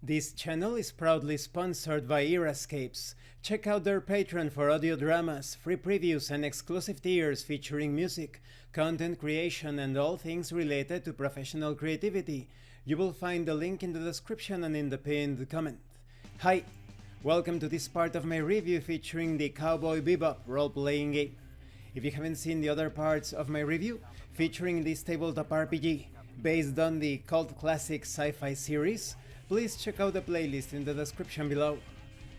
This channel is proudly sponsored by EraScapes. Check out their Patreon for audio dramas, free previews, and exclusive tiers featuring music, content creation, and all things related to professional creativity. You will find the link in the description and in the pinned comment. Hi! Welcome to this part of my review featuring the Cowboy Bebop Roleplaying Game. If you haven't seen the other parts of my review featuring this tabletop RPG based on the cult classic sci-fi series, please check out the playlist in the description below.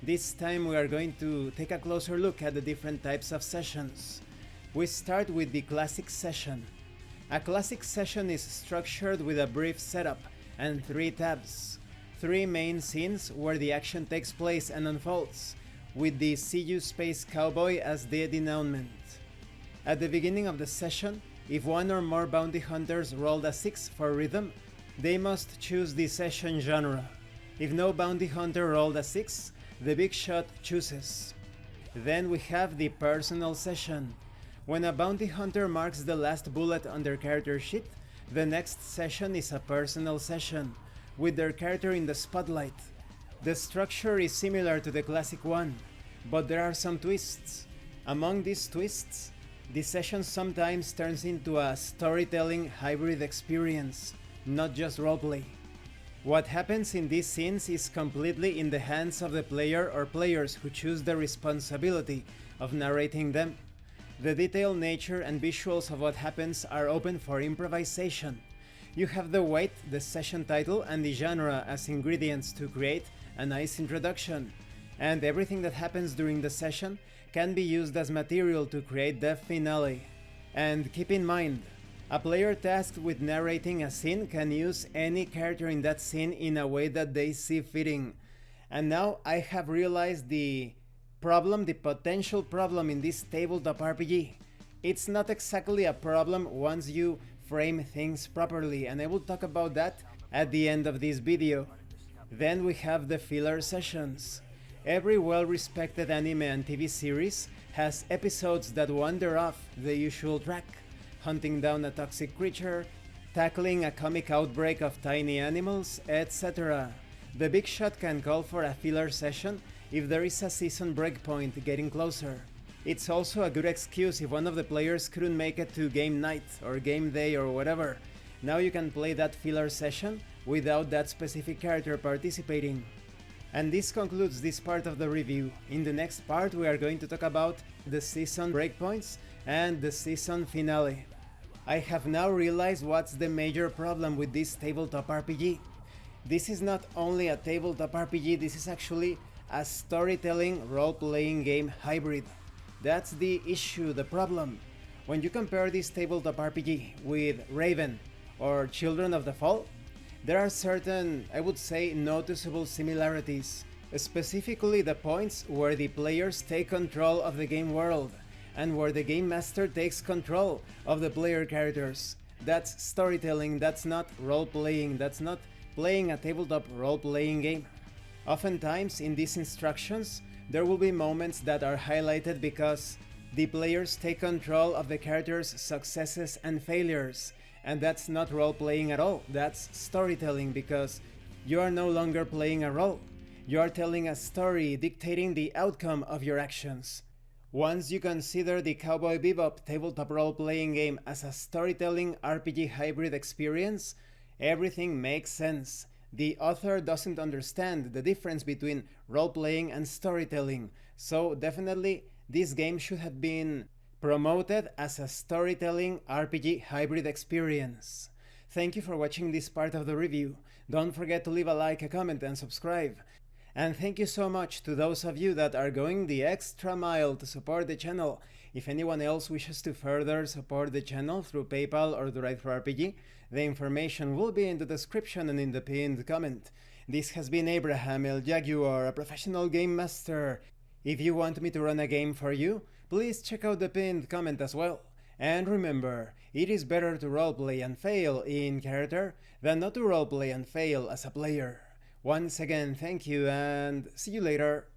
This time we are going to take a closer look at the different types of sessions. We start with the classic session. A classic session is structured with a brief setup and 3 tabs. 3 main scenes where the action takes place and unfolds, with the "See You Space Cowboy" as the denouement. At the beginning of the session, if one or more bounty hunters rolled a 6 for rhythm, they must choose the session genre. If no bounty hunter rolled a 6, the big shot chooses. Then we have the personal session. When a bounty hunter marks the last bullet on their character sheet, the next session is a personal session, with their character in the spotlight. The structure is similar to the classic one, but there are some twists. Among these twists, the session sometimes turns into a storytelling hybrid experience, not just roleplay. What happens in these scenes is completely in the hands of the player or players who choose the responsibility of narrating them. The detailed nature and visuals of what happens are open for improvisation. You have the weight, the session title, and the genre as ingredients to create a nice introduction, and everything that happens during the session can be used as material to create the finale. And keep in mind, a player tasked with narrating a scene can use any character in that scene in a way that they see fitting. And now I have realized the potential problem in this tabletop RPG. It's not exactly a problem once you frame things properly, and I will talk about that at the end of this video. Then we have the filler sessions. Every well-respected anime and TV series has episodes that wander off the usual track, hunting down a toxic creature, tackling a comic outbreak of tiny animals, etc. The big shot can call for a filler session if there is a season breakpoint getting closer. It's also a good excuse if one of the players couldn't make it to game night or game day or whatever. Now you can play that filler session without that specific character participating. And this concludes this part of the review. In the next part we are going to talk about the season breakpoints and the season finale. I have now realized what's the major problem with this tabletop RPG. This is not only a tabletop RPG, this is actually a storytelling role-playing game hybrid. That's the issue, the problem. When you compare this tabletop RPG with Raven or Children of the Fall, there are certain, I would say, noticeable similarities, specifically the points where the players take control of the game world and where the game master takes control of the player characters. That's storytelling, that's not role-playing, that's not playing a tabletop role-playing game. Oftentimes in these instructions, there will be moments that are highlighted because the players take control of the characters' successes and failures. And that's not role-playing at all, that's storytelling, because you are no longer playing a role. You are telling a story, dictating the outcome of your actions. Once you consider the Cowboy Bebop tabletop role-playing game as a storytelling RPG hybrid experience, everything makes sense. The author doesn't understand the difference between role-playing and storytelling, so definitely this game should have been promoted as a storytelling RPG hybrid experience. Thank you for watching this part of the review. Don't forget to leave a like, a comment, and subscribe. And thank you so much to those of you that are going the extra mile to support the channel. If anyone else wishes to further support the channel through PayPal or Direct4RPG, the information will be in the description and in the pinned comment. This has been Abraham El Jaguar, a professional game master. If you want me to run a game for you, please check out the pinned comment as well. And remember, it is better to roleplay and fail in character than not to roleplay and fail as a player. Once again, thank you and see you later.